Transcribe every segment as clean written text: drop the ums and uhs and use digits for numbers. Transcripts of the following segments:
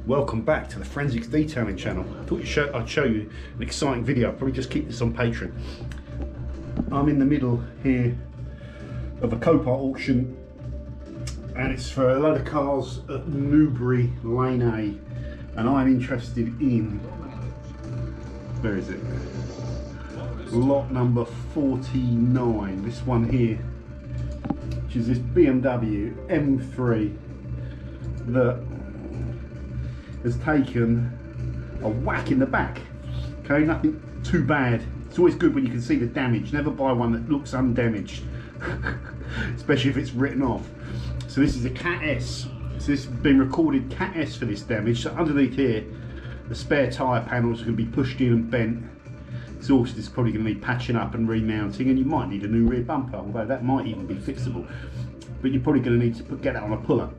Welcome back to the Forensics Detailing channel. I thought I'd show you an exciting video. I'll probably just keep this on Patreon. I'm in the middle here of a Copart auction, and it's for a load of cars at Newbury Lane A, and I'm interested in, where is it? Lot number 49, this one here, which is this BMW M3 that has taken a whack in the back. Okay, nothing too bad. It's always good when you can see the damage. Never buy one that looks undamaged, especially if it's written off. So this is a Cat S. So this has been recorded Cat S for this damage. So underneath here, the spare tyre panels are going to be pushed in and bent. Exhaust is probably going to need patching up and remounting, and you might need a new rear bumper, although that might even be fixable. But you're probably going to need to get that on a puller.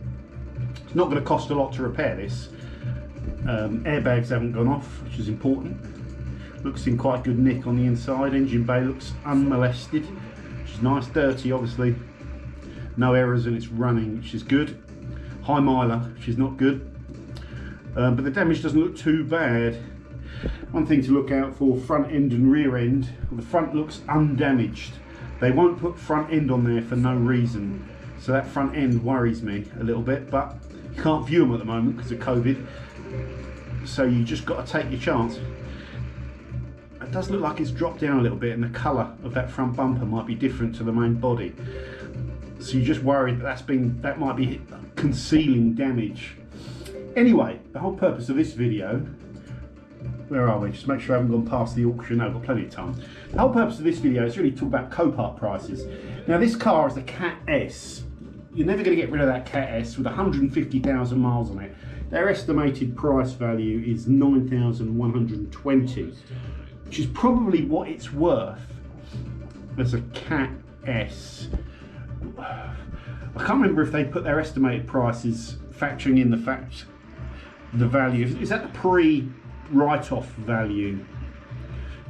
It's not going to cost a lot to repair this. Airbags haven't gone off, which is important. Looks in quite good nick on the inside. Engine bay looks unmolested, which is nice. Dirty, obviously. No errors in its running, which is good. High miler, which is not good. But the damage doesn't look too bad. One thing to look out for, front end and rear end. Well, the front looks undamaged. They won't put front end on there for no reason. So that front end worries me a little bit, but you can't view them at the moment because of COVID. So you just got to take your chance. It does look like it's dropped down a little bit, and the colour of that front bumper might be different to the main body. So you're just worried that might be concealing damage. Anyway, the whole purpose of this video, where are we? Just make sure I haven't gone past the auction. No, I've got plenty of time. The whole purpose of this video is really to talk about Copart prices. Now this car is the Cat S. You're never going to get rid of that Cat S with 150,000 miles on it. Their estimated price value is 9,120, which is probably what it's worth as a Cat S. I can't remember if they put their estimated prices factoring in the value. Is that the pre-write-off value,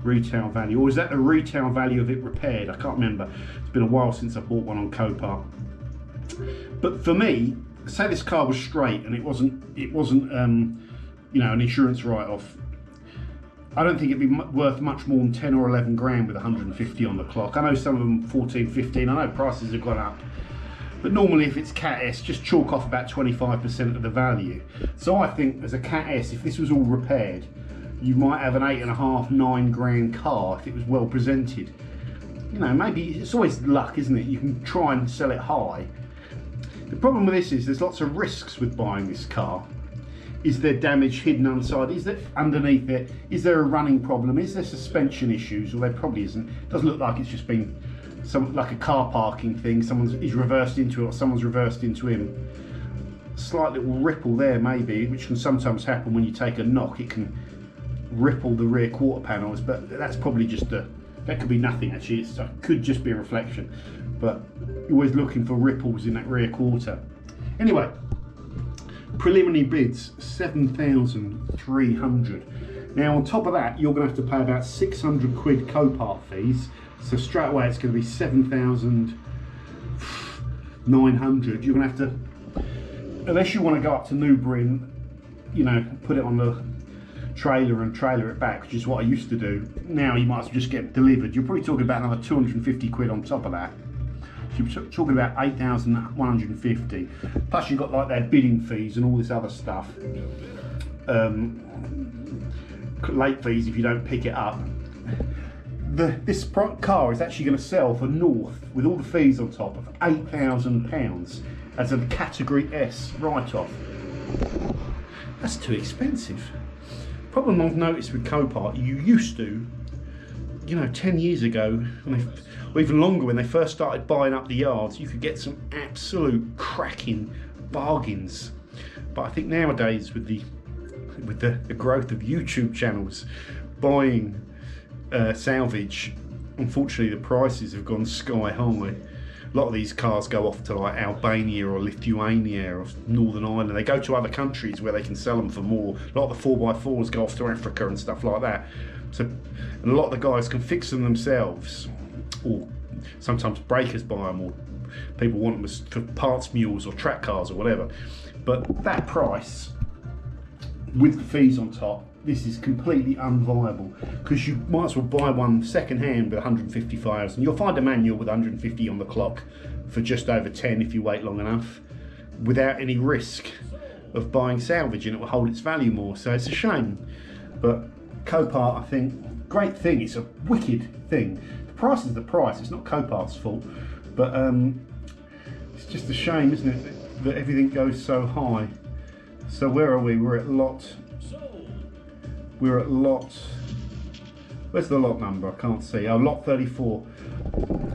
retail value, or is that the retail value of it repaired? I can't remember. It's been a while since I bought one on Copart. But for me, say this car was straight and it wasn't you know, an insurance write-off, I don't think it'd be worth much more than 10 or 11 grand with 150 on the clock. I know some of them 14, 15, I know prices have gone up, but normally if it's Cat S, just chalk off about 25% of the value. So I think as a Cat S, if this was all repaired, you might have an 8.5, 9 grand car if it was well presented. You know, maybe it's always luck, isn't it? You can try and sell it high. The problem with this is there's lots of risks with buying this car. Is there damage hidden inside? Is there underneath it? Is there a running problem? Is there suspension issues? Well, there probably isn't. It doesn't look like it's just been like a car parking thing. He's reversed into it, or someone's reversed into him. Slight little ripple there maybe, which can sometimes happen when you take a knock. It can ripple the rear quarter panels, but that's probably just that could be nothing actually. It could just be a reflection, but you're always looking for ripples in that rear quarter. Anyway, preliminary bids 7,300. Now on top of that, you're going to have to pay about 600 quid Copart fees. So straight away it's going to be 7,900. You're going to have to, unless you want to go up to Newbury and, you know, put it on the trailer and trailer it back, which is what I used to do. Now you might as well just get it delivered. You're probably talking about another 250 quid on top of that. So you're talking about 8,150. Plus you've got like their bidding fees and all this other stuff. Late fees if you don't pick it up. This car is actually going to sell for north, with all the fees on top, of £8,000 as a Category S write-off. That's too expensive. Problem I've noticed with Copart, you used to, you know, 10 years ago, or even longer, when they first started buying up the yards, you could get some absolute cracking bargains. But I think nowadays, with the growth of YouTube channels buying salvage, unfortunately the prices have gone sky high. A lot of these cars go off to like Albania or Lithuania or Northern Ireland. They go to other countries where they can sell them for more. A lot of the 4x4s go off to Africa and stuff like that. So, and a lot of the guys can fix them themselves, or sometimes breakers buy them, or people want them for parts mules or track cars or whatever. But that price with the fees on top, this is completely unviable, because you might as well buy one second hand with 150 fires, and you'll find a manual with 150 on the clock for just over 10 if you wait long enough, without any risk of buying salvage, and it will hold its value more. So it's a shame. But Copart, I think, great thing. It's a wicked thing. The price is the price. It's not Copart's fault, but it's just a shame, isn't it, that everything goes so high. So where are we? We're at lot. Where's the lot number? I can't see. Oh, lot 34.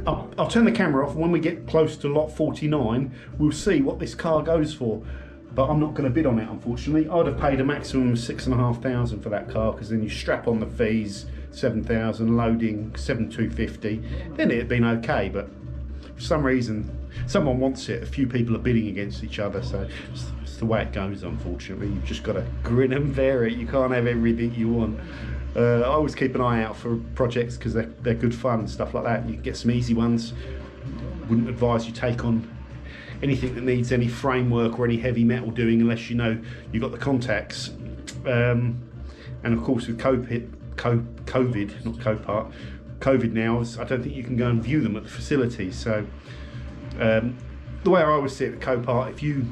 I'll turn the camera off. When we get close to lot 49, we'll see what this car goes for. But I'm not going to bid on it, unfortunately. I'd have paid a maximum of 6,500 for that car, because then you strap on the fees, 7,000, loading 7,250. Then it'd been okay, but for some reason, someone wants it. A few people are bidding against each other, so it's the way it goes, unfortunately. You've just got to grin and bear it. You can't have everything you want. I always keep an eye out for projects, because they're good fun and stuff like that. You can get some easy ones. Wouldn't advise you take on anything that needs any framework or any heavy metal doing, unless you know you've got the contacts. And of course with COVID, not Copart, COVID now, I don't think you can go and view them at the facilities. So the way I always see it with Copart, if you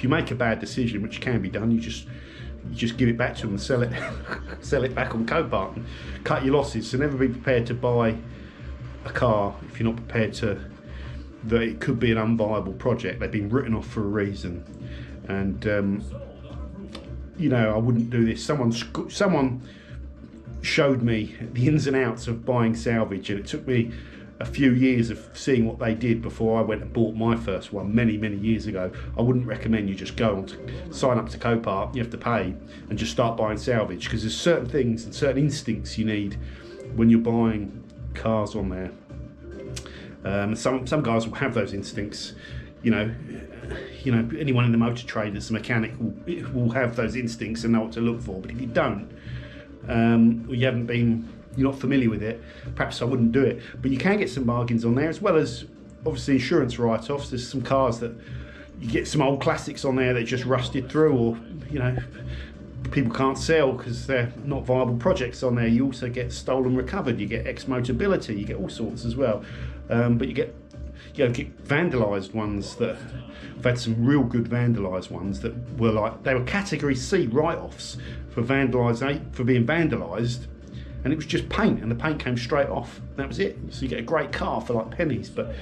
make a bad decision, which can be done, you just give it back to them and sell it sell it back on Copart and cut your losses. So never be prepared to buy a car if you're not prepared to, that it could be an unviable project. They've been written off for a reason, and you know, I wouldn't do this. Someone showed me the ins and outs of buying salvage, and it took me a few years of seeing what they did before I went and bought my first one many years ago. I wouldn't recommend you just go on to sign up to Copart, you have to pay, and just start buying salvage, because there's certain things and certain instincts you need when you're buying cars on there. Some guys will have those instincts, you know, anyone in the motor trade that's a mechanic will have those instincts and know what to look for. But if you don't, or you're not familiar with it, perhaps I wouldn't do it. But you can get some bargains on there, as well as obviously insurance write-offs. There's some cars that you get some old classics on there that just rusted through, or you know, people can't sell because they're not viable projects on there. You also get stolen recovered, you get ex-motability, you get all sorts as well. But you get vandalised ones. That I've had some real good vandalised ones that were like, they were category C write-offs for being vandalised, and it was just paint, and the paint came straight off. That was it. So you get a great car for like pennies, but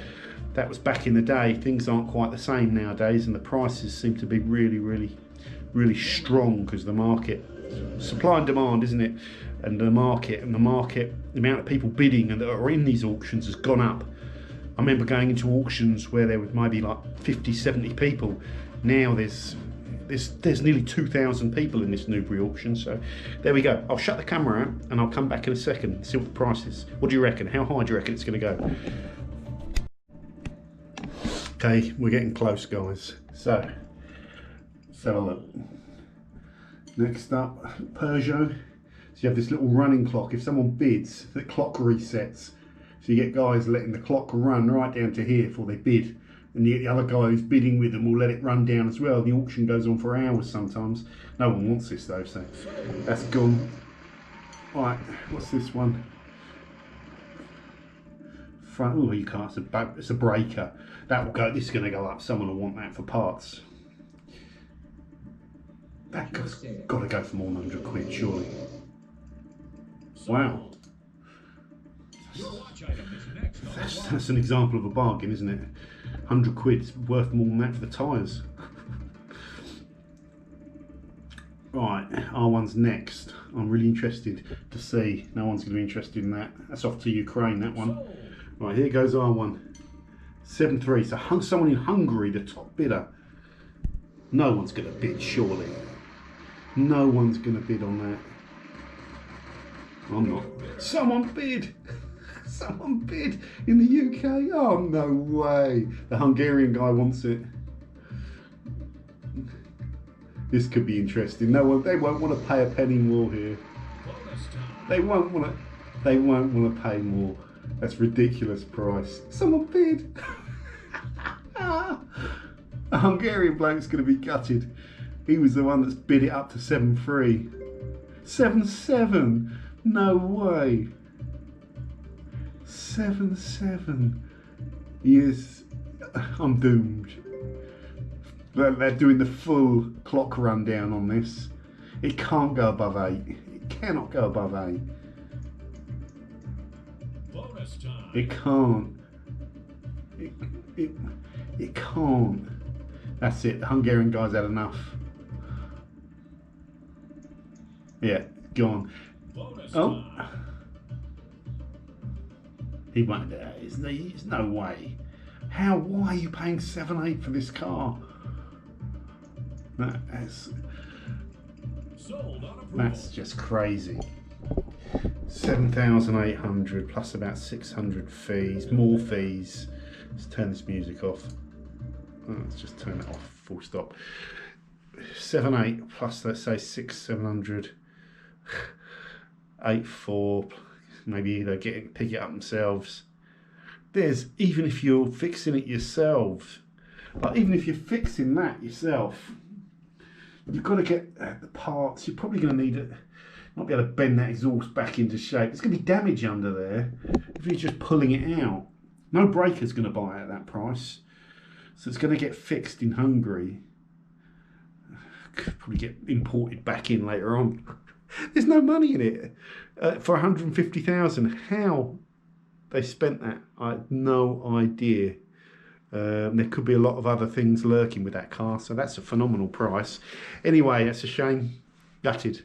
that was back in the day. Things aren't quite the same nowadays, and the prices seem to be really strong, because the market, supply and demand, isn't it? And the market, the amount of people bidding and that are in these auctions has gone up. I remember going into auctions where there was maybe like 50, 70 people. Now there's nearly 2,000 people in this Newbury auction. So there we go. I'll shut the camera out and I'll come back in a second and see what the price is. What do you reckon? How high do you reckon it's going to go? Okay, we're getting close, guys. So let's have a look. Next up, Peugeot. So you have this little running clock. If someone bids, the clock resets. So you get guys letting the clock run right down to here before they bid. And you get the other guy who's bidding with them will let it run down as well. The auction goes on for hours sometimes. No one wants this though, so that's gone. Right, what's this one? Front, oh, you can't, it's a breaker. That will go, this is going to go up. Someone will want that for parts. That's got to go for more than 100 quid, surely. Wow. That's an example of a bargain, isn't it? 100 quid's worth more than that for the tyres. Right, R1's next. I'm really interested to see. No one's going to be interested in that. That's off to Ukraine, that one. Right, here goes R1. 7.3. So someone in Hungary, the top bidder. No one's going to bid, surely. No one's going to bid on that. I'm not. Someone bid! Someone bid in the UK. Oh, no way. The Hungarian guy wants it. This could be interesting. No one, they won't want to pay a penny more here. They won't want to pay more. That's ridiculous price. Someone bid. A Hungarian bloke's going to be gutted. He was the one that's bid it up to 7.3. 7.7. No way. 7.7. Yes, I'm doomed. They're doing the full clock rundown on this. It can't go above 8. It cannot go above 8. Bonus time. It can't. It can't. That's it. The Hungarian guy's had enough. Yeah, gone. Bonus Oh. time. He won't. There's no way. How? Why are you paying 7.8 for this car? That's Sold on approval. That's just crazy. 7,800 plus about 600 fees, more fees. Let's turn this music off. Let's just turn it off, full stop. 7.8 plus, let's say 700, 8.4, maybe they'll pick it up themselves. There's, even if you're fixing it yourself, like even if you're fixing that yourself, you've got to get the parts. You're probably going to need it. Not be able to bend that exhaust back into shape. There's going to be damage under there if you're just pulling it out. No breaker's going to buy it at that price, so it's going to get fixed in Hungary. Could probably get imported back in later on. There's no money in it for 150,000. How they spent that, I have no idea. There could be a lot of other things lurking with that car, so that's a phenomenal price. Anyway, that's a shame. Gutted.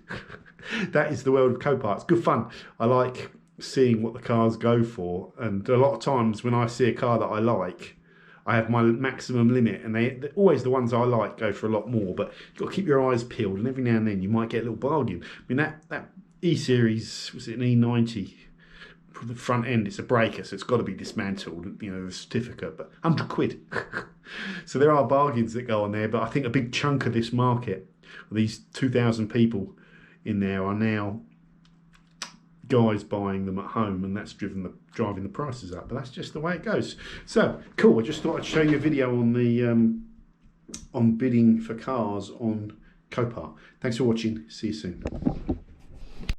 That is the world of Coparts. Good fun. I like seeing what the cars go for, and a lot of times when I see a car that I like, I have my maximum limit, and they're always the ones I like go for a lot more, but you've got to keep your eyes peeled, and every now and then you might get a little bargain. I mean, that E-Series, was it an E90? The front end, it's a breaker, so it's got to be dismantled, you know, the certificate, but 100 quid. So there are bargains that go on there, but I think a big chunk of this market, these 2,000 people in there, are now guys buying them at home, and that's driving the prices up. But that's just the way it goes. So cool. I just thought I'd show you a video on the on bidding for cars on Copart. Thanks for watching. See you soon.